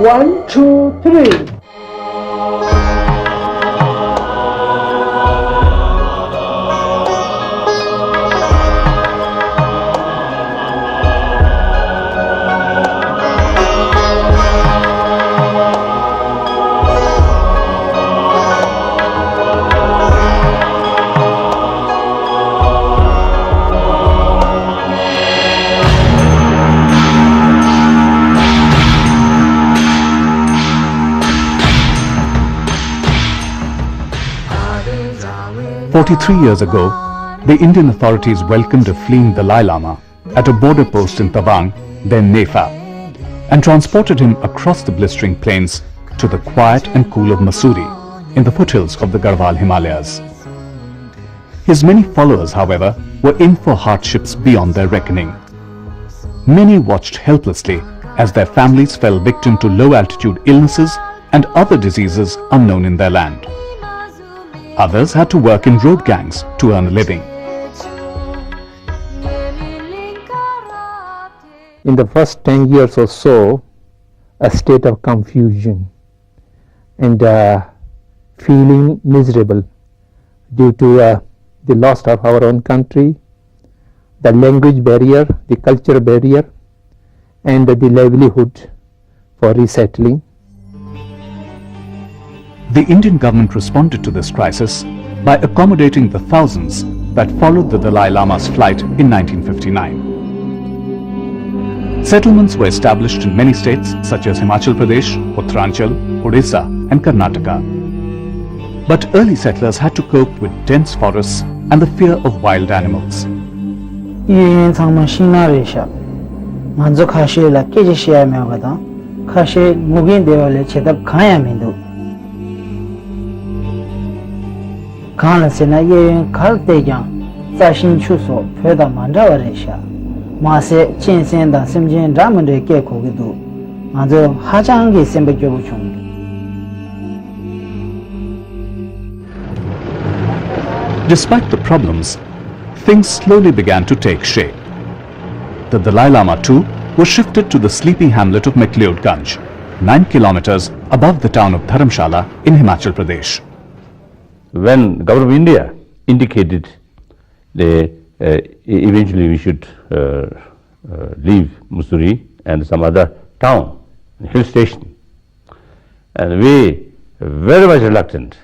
One, two, three. "43 years ago, the Indian authorities welcomed a fleeing Dalai Lama at a border post in Tawang, then Nefa, and transported him across the blistering plains to the quiet and cool of Mussoorie in the foothills of the Garhwal Himalayas. His many followers, however, were in for hardships beyond their reckoning. Many watched helplessly as their families fell victim to low-altitude illnesses and other diseases unknown in their land. Others had to work in road gangs to earn a living. In the first 10 years or so, a state of confusion and feeling miserable due to the loss of our own country, the language barrier, the culture barrier, and the livelihood for resettling. The Indian government responded to this crisis by accommodating the thousands that followed the Dalai Lama's flight in 1959. Settlements were established in many states such as Himachal Pradesh, Uttaranchal, Odisha and Karnataka. But early settlers had to cope with dense forests and the fear of wild animals. Despite the problems, things slowly began to take shape. The Dalai Lama too was shifted to the sleepy hamlet of McLeodganj, 9 kilometers above the town of Dharamshala in Himachal Pradesh. When the government of India indicated eventually we should leave Mussoorie and some other town, hill station, and we were very much reluctant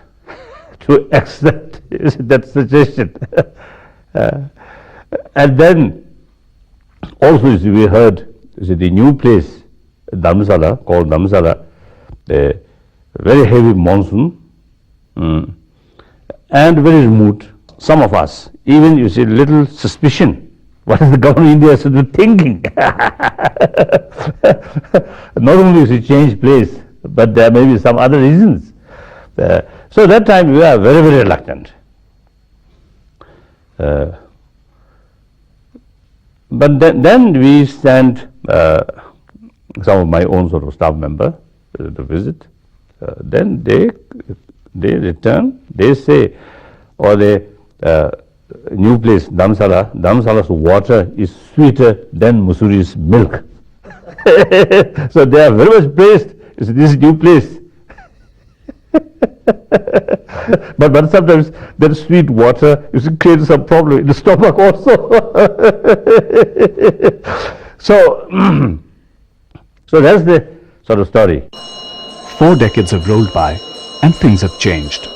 to accept that suggestion. And then also we heard the new place, Dharamshala, called Dharamshala, a very heavy monsoon, and very remote. Some of us, even you see, little suspicion. What is the government of India should be thinking? Not only is it change place, but there may be some other reasons. So that time we were very, very reluctant. But then we sent some of my own sort of staff member to visit. Then they return. They say, or the new place, Dharamshala's water is sweeter than Mussoorie's milk. So they are very much praised. It's this new place. But sometimes that sweet water creates some problem in the stomach also. So that's the sort of story. 4 decades have rolled by and things have changed.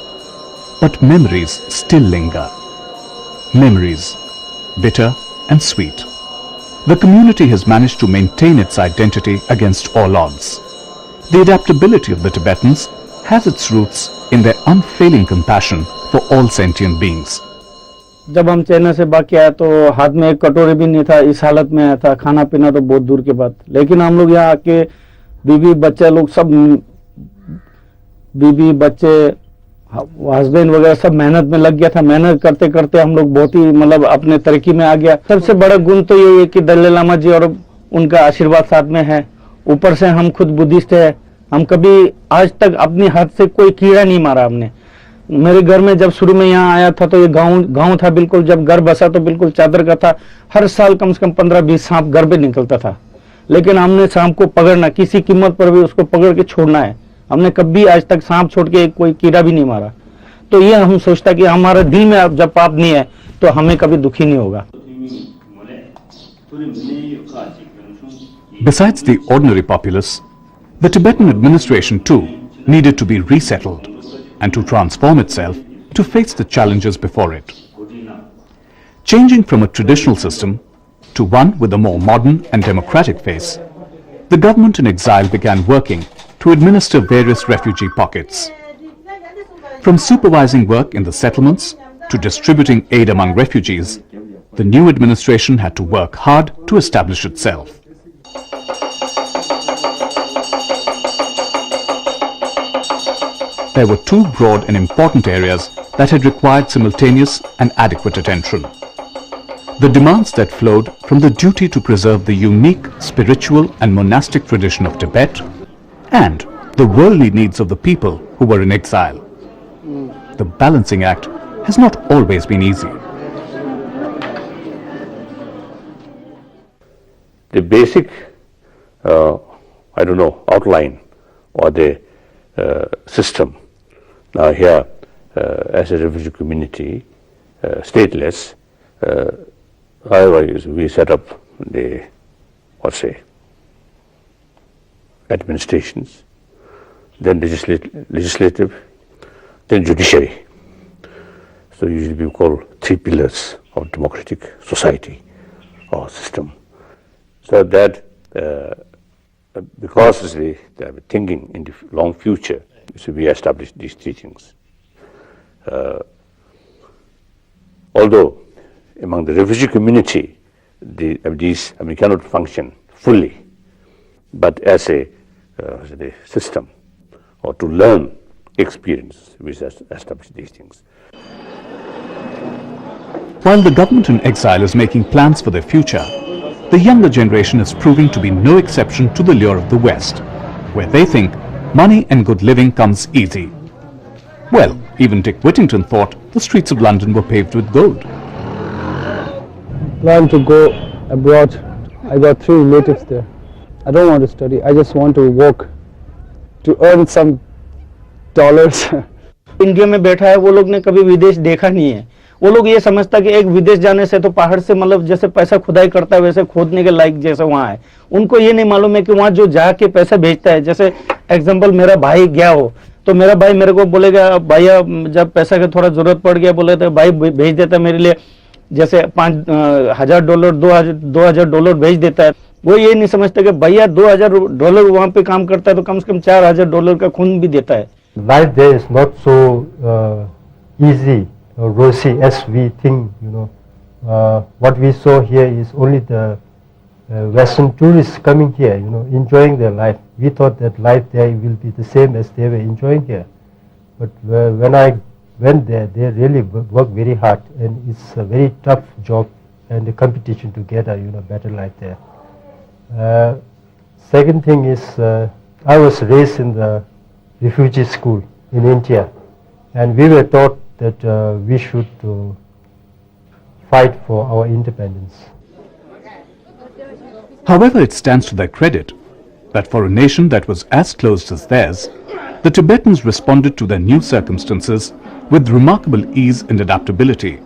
But memories still linger. Memories, bitter and sweet. The community has managed to maintain its identity against all odds. The adaptability of the Tibetans has its roots in their unfailing compassion for all sentient beings. जब हम China से बाकी आया तो हाथ में एक कटोरी भी नहीं था, इस हालत में आया था, खाना पीना तो बहुत दूर की बात। लेकिन हम लोग यहाँ आके बीवी बच्चे लोग सब, बीवी बच्चे हस्बैंड वगैरह सब मेहनत में लग गया था। मेहनत करते करते हम लोग बहुत ही मतलब अपने तरक्की में आ गया। सबसे बड़ा गुण तो ये है कि दलाई लामा जी और उनका आशीर्वाद साथ में है। ऊपर से हम खुद बुद्धिस्ट है, हम कभी आज तक अपने हाथ से कोई कीड़ा नहीं मारा हमने। मेरे घर में जब शुरू में यहाँ आया था तो ये गांव था बिल्कुल, जब घर बसा तो बिल्कुल चादर का था। हर साल कम से कम 15-20 सांप घर पे निकलता था, लेकिन हमने सांप को पकड़ना, किसी कीमत पर भी उसको पकड़ के छोड़ना है। हमने कभी आज तक सांप छोड़ के कोई कीड़ा भी नहीं मारा। तो ये हम सोचता कि हमारा दिल में अब जब पाप नहीं है तो हमें कभी दुखी नहीं होगा। Besides the ordinary populace, the Tibetan administration too needed to be resettled and to transform itself to face the challenges before it. Changing from a traditional system to one with a more modern and democratic face, the government in exile began working to administer various refugee pockets. From supervising work in the settlements to distributing aid among refugees, the new administration had to work hard to establish itself. There were two broad and important areas that had required simultaneous and adequate attention. The demands that flowed from the duty to preserve the unique spiritual and monastic tradition of Tibet and the worldly needs of the people who were in exile. The balancing act has not always been easy. The basic, outline or the system here as a refugee community, stateless, however, we set up the, administrations, then legislative, then judiciary. So usually we call 3 pillars of democratic society or system. So that because they are thinking in the long future, so we established these 3 things. Although among the refugee community, these cannot function fully, but as a system or to learn experience, we established these things. While the government in exile is making plans for their future, the younger generation is proving to be no exception to the lure of the West, where they think money and good living comes easy. Well, even Dick Whittington thought the streets of London were paved with gold. Plan to go abroad. I got 3 relatives there. I don't want to study. I just want to work to earn some dollars. India में बैठा है, वो लोग ने कभी विदेश देखा नहीं है। वो लोग ये समझता कि एक विदेश जाने से तो पहाड़ से मतलब जैसे पैसा खुदाई करता है वैसे खोदने के लायक जैसे वहाँ है। उनको ये नहीं मालूम है कि वहाँ जो जाके पैसा भेजता है, जैसे एग्जांपल मेरा भाई गया हो तो मेरा भाई मेरे को बोलेगा भैया जब पैसा की थोड़ा जरूरत पड़ गया बोले तो भाई भेज देता मेरे लिए, जैसे $5,000 $2,000 भेज देता है। वो ये नहीं समझते कि भैया $2,000 वहाँ पे काम करता है तो कम से कम $4,000 का खून भी देता है। Life there is not so easy or rosy as we think, what we saw here is only the Western tourists coming here, enjoying their life. We thought that life there will be the same as they were enjoying here. But when I went there, they really work very hard, and it's a very tough job and the competition to get a better life there. Second thing is, I was raised in the refugee school in India, and we were taught that we should fight for our independence. However, it stands to their credit that for a nation that was as closed as theirs, the Tibetans responded to their new circumstances with remarkable ease and adaptability,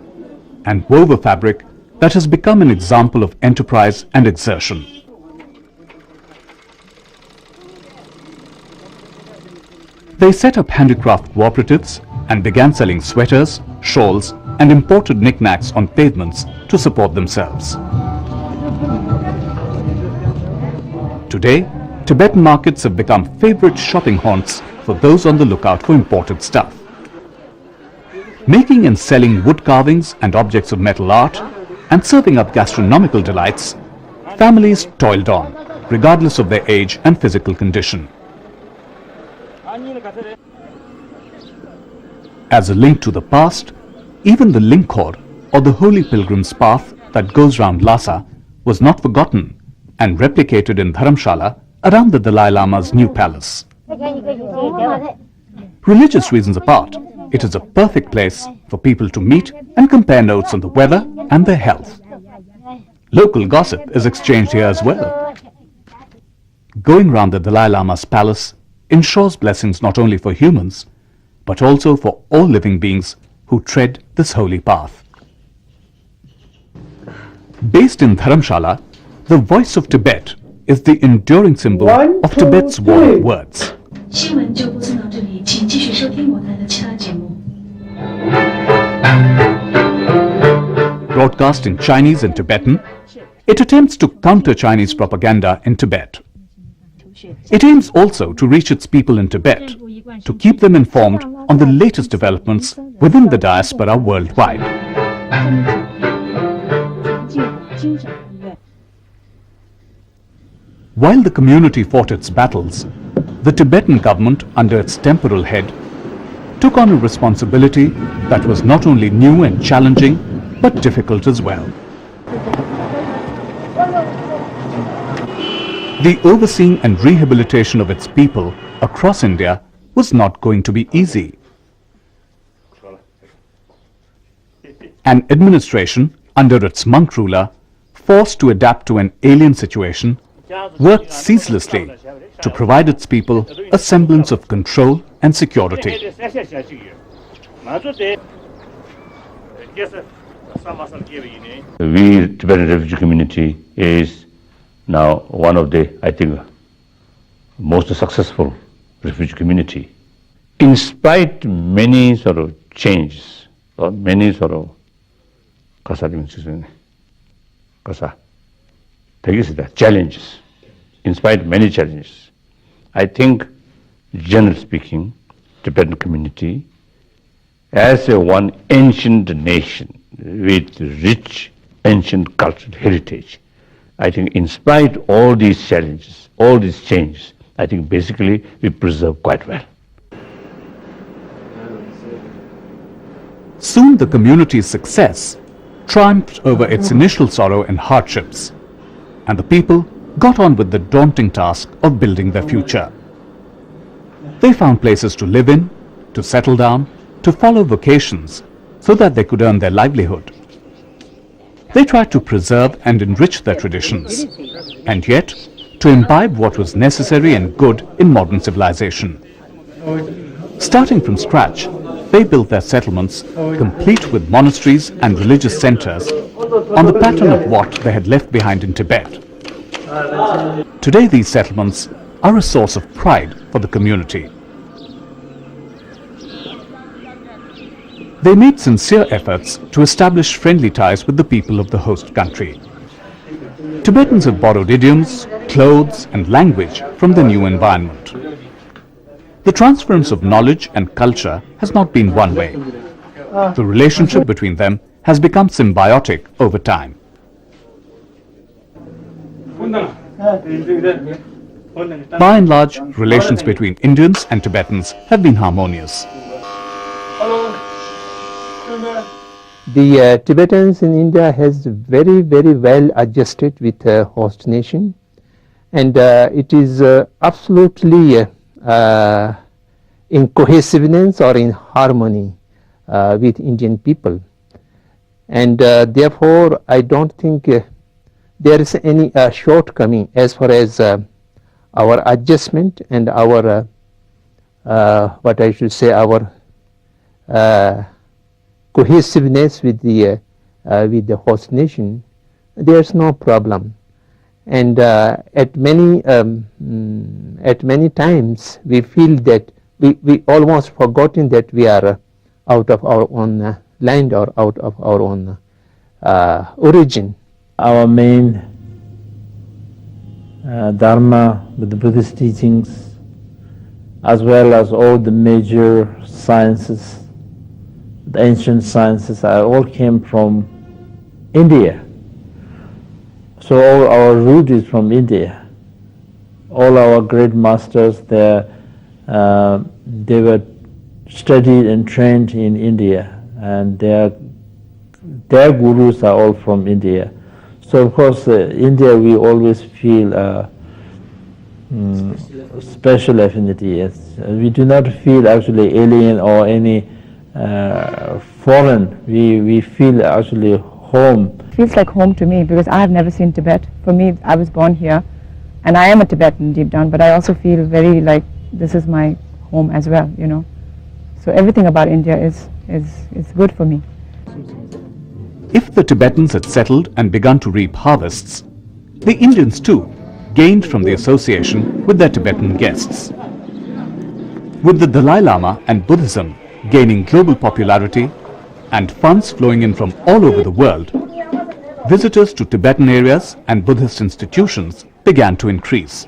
and wove a fabric that has become an example of enterprise and exertion. They set up handicraft cooperatives and began selling sweaters, shawls, and imported knickknacks on pavements to support themselves. Today, Tibetan markets have become favorite shopping haunts for those on the lookout for imported stuff. Making and selling wood carvings and objects of metal art, and serving up gastronomical delights, families toiled on. regardless of their age and physical condition. As a link to the past, even the Lingkhor, or the holy pilgrim's path that goes round Lhasa, was not forgotten and replicated in Dharamshala around the Dalai Lama's new palace. Religious reasons apart, it is a perfect place for people to meet and compare notes on the weather and their health. Local gossip is exchanged here as well. Going round the Dalai Lama's palace ensures blessings not only for humans, but also for all living beings who tread this holy path. Based in Dharamshala, the Voice of Tibet is the enduring symbol of Tibet's war of words. 新闻就播送到这里，请继续收听我台的其他节目。 Broadcast in Chinese and Tibetan, it attempts to counter Chinese propaganda in Tibet. It aims also to reach its people in Tibet, to keep them informed on the latest developments within the diaspora worldwide. While the community fought its battles, the Tibetan government, under its temporal head, took on a responsibility that was not only new and challenging, but difficult as well. The overseeing and rehabilitation of its people across India was not going to be easy. An administration under its monk ruler, forced to adapt to an alien situation, worked ceaselessly to provide its people a semblance of control and security. We, Tibetan refugee community, is now one of the, I think, most successful refugee community. In spite many sort of changes, or many sort of challenges, in spite of many challenges, I think, generally speaking, Tibetan community, as a one ancient nation with rich ancient cultural heritage, I think in spite of all these challenges, all these changes, I think basically we preserve quite well. Soon the community's success triumphed over its initial sorrow and hardships, and the people got on with the daunting task of building their future. They found places to live in, to settle down, to follow vocations, so that they could earn their livelihood. They tried to preserve and enrich their traditions, and yet to imbibe what was necessary and good in modern civilization. Starting from scratch, they built their settlements, complete with monasteries and religious centers, on the pattern of what they had left behind in Tibet. Today these settlements are a source of pride for the community. They made sincere efforts to establish friendly ties with the people of the host country. Tibetans have borrowed idioms, clothes and language from the new environment. The transference of knowledge and culture has not been one way. The relationship between them has become symbiotic over time. By and large, relations between Indians and Tibetans have been harmonious. The Tibetans in India has very well adjusted with the host nation, and it is absolutely in cohesiveness or in harmony with Indian people, and therefore I don't think there is any shortcoming as far as our adjustment and our what I should say, our cohesiveness with the host nation. There's no problem, and at many times we feel that we almost forgotten that we are out of our own land or out of our own origin. Our main Dharma with the Buddhist teachings, as well as all the major sciences, the ancient sciences, all came from India. So all our root is from India. all our great masters, they were studied and trained in India, and their gurus are all from India. So of course, India, we always feel special affinity. Yes. We do not feel actually alien or any foreign. We feel actually home. Feels like home to me because I have never seen Tibet. For me, I was born here, and I am a Tibetan deep down, but I also feel very like this is my home as well, you know. So everything about India is good for me. If the Tibetans had settled and begun to reap harvests, the Indians too gained from the association with their Tibetan guests. With the Dalai Lama and Buddhism gaining global popularity and funds flowing in from all over the world, visitors to Tibetan areas and Buddhist institutions began to increase.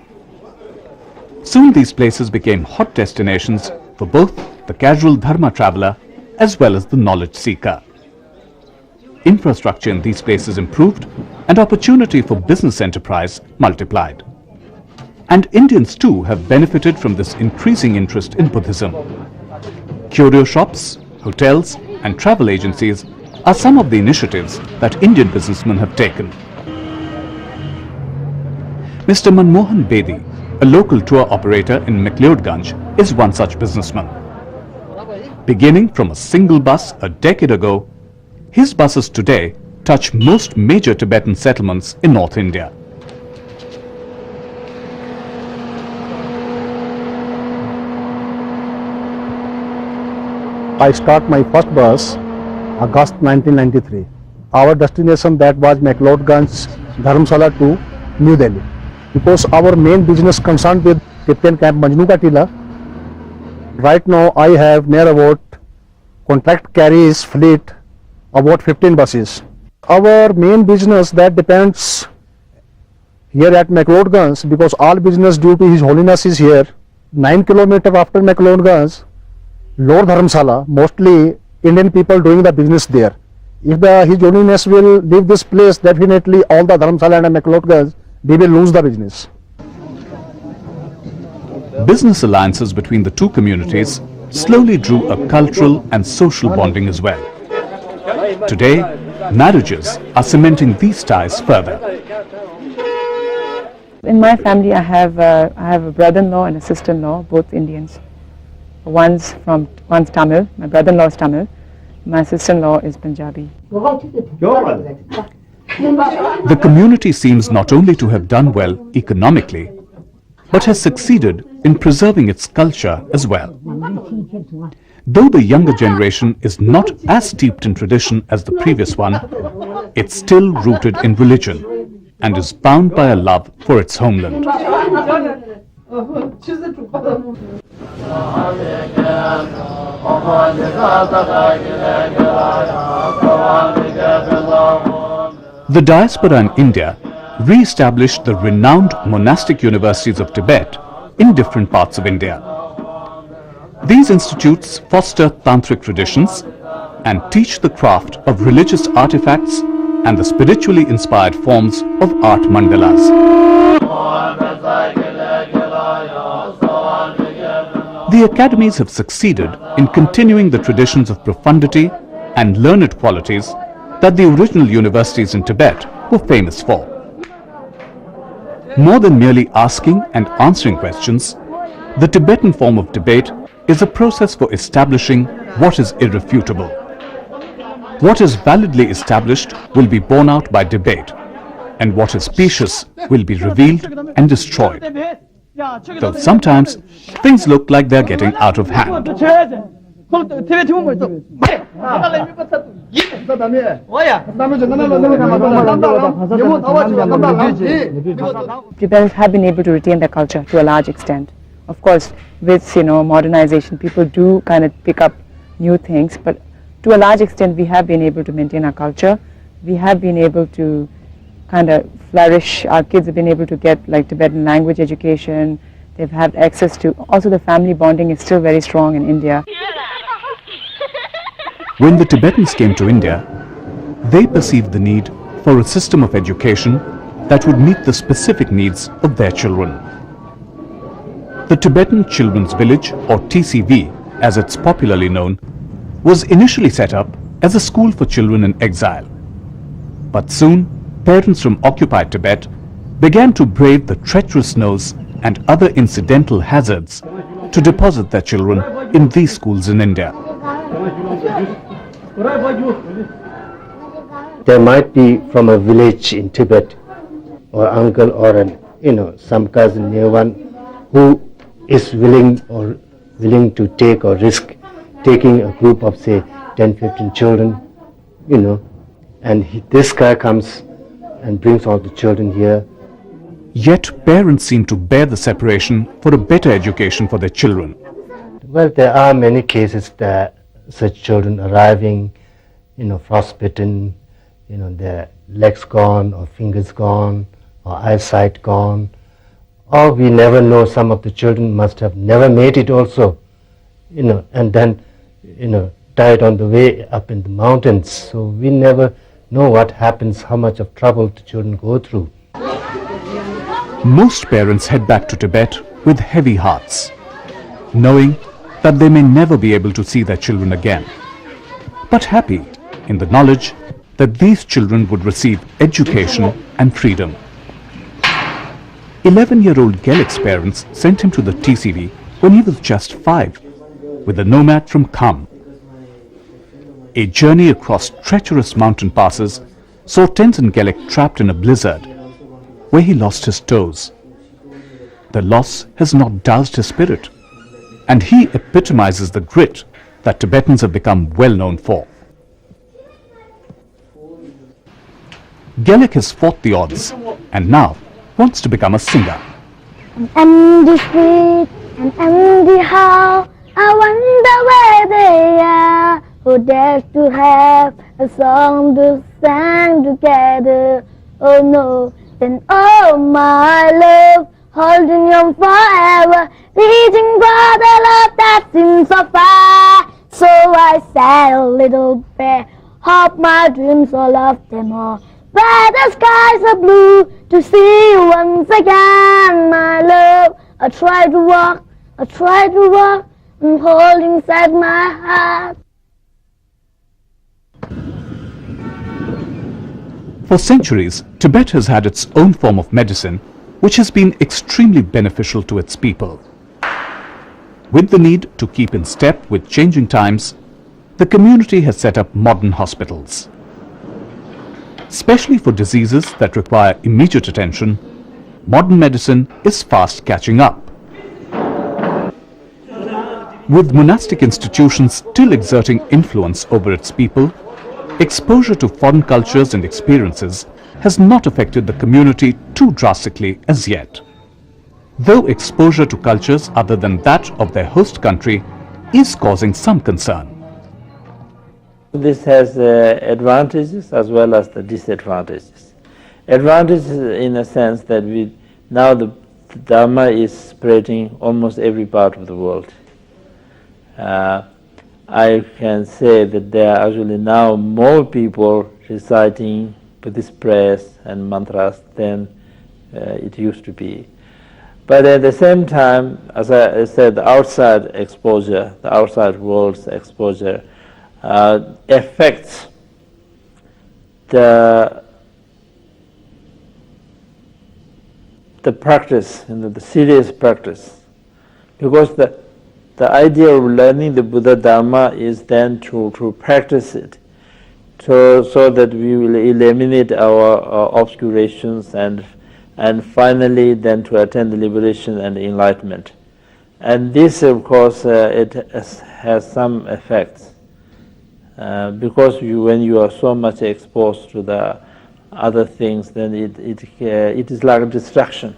Soon these places became hot destinations for both the casual Dharma traveler as well as the knowledge seeker. Infrastructure in these places improved and opportunity for business enterprise multiplied. And Indians too have benefited from this increasing interest in Buddhism. Curio shops, hotels and travel agencies are some of the initiatives that Indian businessmen have taken. Mr. Manmohan Bedi, a local tour operator in McLeodganj, is one such businessman. Beginning from a single bus a decade ago, his buses today touch most major Tibetan settlements in North India. I start my first bus August 1993. Our destination that was McLeodganj, Dharamsala to New Delhi. Because our main business concerned with Tibetan camp Majnu Ka Tila. Right now I have near about contract carries fleet about 15 buses. Our main business that depends here at McLeodganj, because all business due to His Holiness is here. 9 kilometers after McLeodganj, Lower Dharamsala, mostly Indian people doing the business there. If His Holiness will leave this place, definitely all the Dharamsala and McLeodganj, they will lose the business. Business alliances between the two communities slowly drew a cultural and social bonding as well. Today, marriages are cementing these ties further. In my family, I have a brother-in-law and a sister-in-law, both Indians. One's Tamil. My brother-in-law is Tamil. My sister-in-law is Punjabi. The community seems not only to have done well economically, but has succeeded in preserving its culture as well. Though the younger generation is not as steeped in tradition as the previous one, it's still rooted in religion and is bound by a love for its homeland. The diaspora in India re-established the renowned monastic universities of Tibet in different parts of India. These institutes foster tantric traditions and teach the craft of religious artifacts and the spiritually inspired forms of art mandalas. The academies have succeeded in continuing the traditions of profundity and learned qualities that the original universities in Tibet were famous for. More than merely asking and answering questions, the Tibetan form of debate is a process for establishing what is irrefutable. What is validly established will be borne out by debate, and what is specious will be revealed and destroyed. Though sometimes things look like they're getting out of hand. Tibetans have been able to retain their culture to a large extent. Of course, with modernization, people do kind of pick up new things, but to a large extent, we have been able to maintain our culture. We have been able to kind of flourish. Our kids have been able to get like Tibetan language education. They've had access to, also the family bonding is still very strong in India. When the Tibetans came to India, they perceived the need for a system of education that would meet the specific needs of their children. The Tibetan Children's Village, or TCV as it's popularly known, was initially set up as a school for children in exile. But soon, parents from occupied Tibet began to brave the treacherous snows and other incidental hazards to deposit their children in these schools in India. There might be from a village in Tibet, or uncle or some cousin near one who is willing to take or risk taking a group of say 10-15 children, and this guy comes and brings all the children here. Yet parents seem to bear the separation for a better education for their children. Well, there are many cases that such children arriving, frostbitten, their legs gone or fingers gone or eyesight gone, or we never know, some of the children must have never made it also, and then, died on the way up in the mountains. So we never know what happens, how much of trouble the children go through. Most parents head back to Tibet with heavy hearts, knowing that they may never be able to see their children again, but happy in the knowledge that these children would receive education and freedom. 11-year-old Gelik's parents sent him to the TCV when he was just 5, with a nomad from Kham. A journey across treacherous mountain passes saw Tenzin Gelik trapped in a blizzard, where he lost his toes. The loss has not doused his spirit, and he epitomizes the grit that Tibetans have become well known for. Gelik has fought the odds and now wants to become a singer. An empty street, an empty house, I wonder where they are, who dares to have a song to sing together. Oh no, then oh my love, holding on forever, reaching for the love that seems so far. So I said a little prayer, hope my dreams all of them all, where the skies are blue, to see you once again, my love. I try to walk, I'm holding inside my heart. For centuries, Tibet has had its own form of medicine, which has been extremely beneficial to its people. With the need to keep in step with changing times, the community has set up modern hospitals. Especially for diseases that require immediate attention, modern medicine is fast catching up. With monastic institutions still exerting influence over its people, exposure to foreign cultures and experiences has not affected the community too drastically as yet. Though exposure to cultures other than that of their host country is causing some concern. This has advantages as well as the disadvantages. Advantages in a sense that now the Dharma is spreading almost every part of the world. I can say that there are actually now more people reciting Buddhist prayers and mantras than it used to be. But at the same time, as I said, the outside exposure, the outside world's exposure affects the practice, the serious practice, because the idea of learning the Buddha Dharma is then to practice it, so that we will eliminate our obscurations and finally then to attain the liberation and enlightenment. And this, of course, it has some effects, because when you are so much exposed to the other things, then it is like a distraction.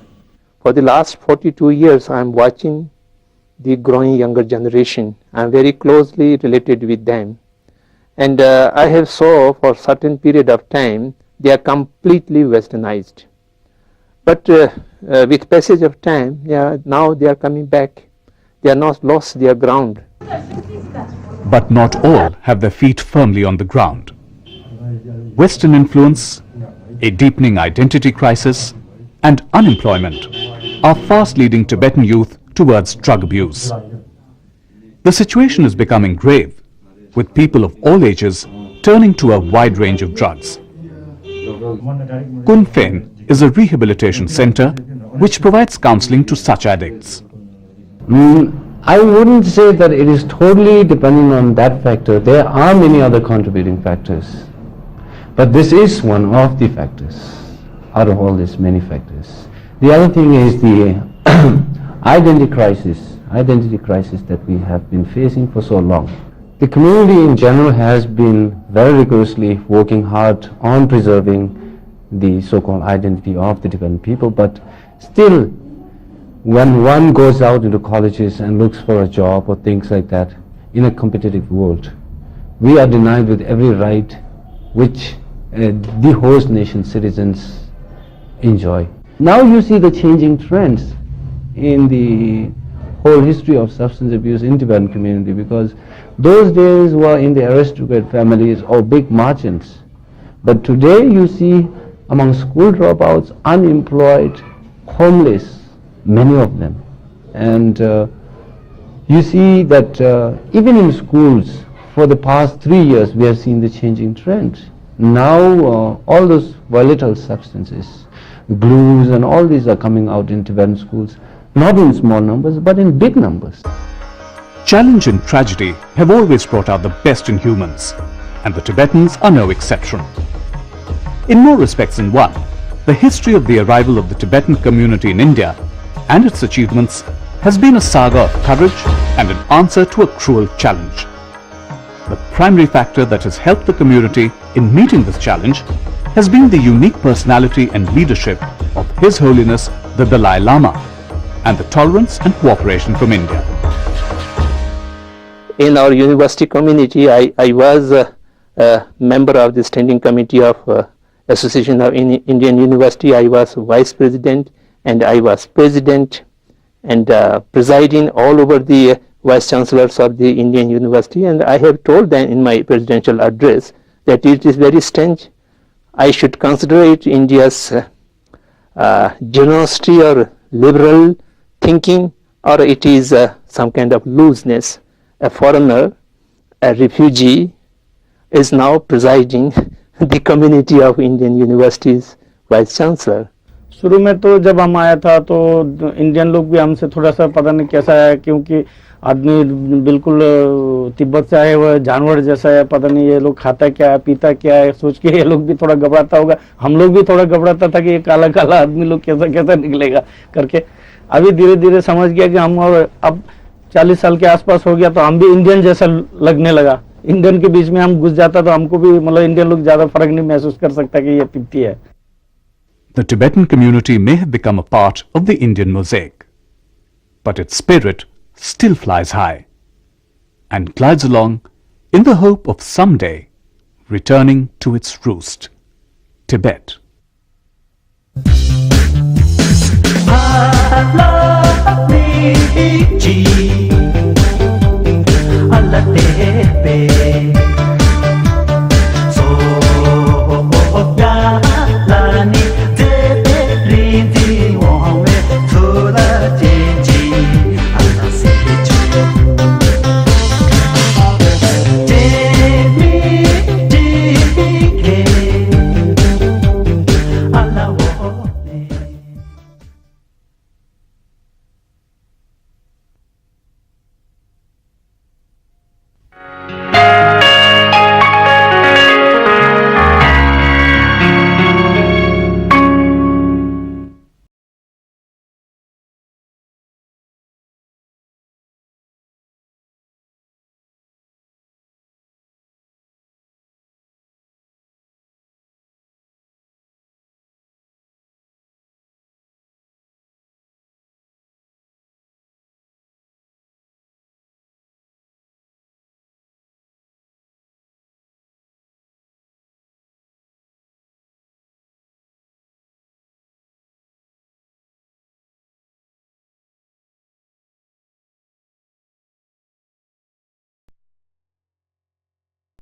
For the last 42 years, I am watching the growing younger generation. I am very closely related with them, and I have saw for certain period of time they are completely westernized. But with passage of time, now they are coming back. They are not lost their ground. But not all have their feet firmly on the ground. Western influence, a deepening identity crisis, and unemployment are fast leading Tibetan youth towards drug abuse. The situation is becoming grave, with people of all ages turning to a wide range of drugs. Kun Phen is a rehabilitation center which provides counseling to such addicts. I wouldn't say that it is totally dependent on that factor. There are many other contributing factors. But this is one of the factors out of all these many factors. The other thing is the identity crisis that we have been facing for so long. The community in general has been very rigorously working hard on preserving the so-called identity of the Tibetan people, but still, when one goes out into colleges and looks for a job or things like that in a competitive world, we are denied with every right which the host nation citizens enjoy. Now you see the changing trends in the whole history of substance abuse in Tibetan community, because those days were in the aristocrat families or big merchants. But today you see among school dropouts, unemployed, homeless, many of them. And you see that even in schools, for the past 3 years, we have seen the changing trend. Now all those volatile substances, glues and all these are coming out in Tibetan schools, not in small numbers, but in big numbers. Challenge and tragedy have always brought out the best in humans, and the Tibetans are no exception. In more respects than one, the history of the arrival of the Tibetan community in India and its achievements has been a saga of courage and an answer to a cruel challenge. The primary factor that has helped the community in meeting this challenge has been the unique personality and leadership of His Holiness the Dalai Lama and the tolerance and cooperation from India. In our university community, I was a member of the standing committee of Association of Indian University. I was vice president and I was president and presiding all over the vice chancellors of the Indian University, and I have told them in my presidential address that it is very strange. I should consider it India's generosity or liberal thinking, or it is some kind of looseness. A foreigner, a refugee, is now presiding the community of Indian Universities vice chancellor. शुरू में तो जब हम आया था तो Indian लोग भी हमसे थोड़ा सा पता नहीं कैसा है, क्योंकि आदमी बिल्कुल तिब्बत से आए हुए जानवर जैसा है, पता नहीं ये लोग खाता क्या है पीता क्या है, सोच के ये लोग भी थोड़ा घबराता होगा, हम लोग भी थोड़ा घबराता था कि ये काला काला आदमी लोग कैसा कैसा निकलेगा करके। अभी धीरे धीरे समझ गया कि हम, और अब 40 साल के आसपास हो गया तो हम भी इंडियन जैसा लगने लगा। इंडियन के बीच में हम घुस जाता तो हमको भी मतलब इंडियन लोग ज्यादा फर्क नहीं महसूस कर सकता कि ये तिब्बती है। The Tibetan community may have become a part of the Indian mosaic, but its spirit still flies high and glides along in the hope of someday returning to its roost, Tibet. I love me,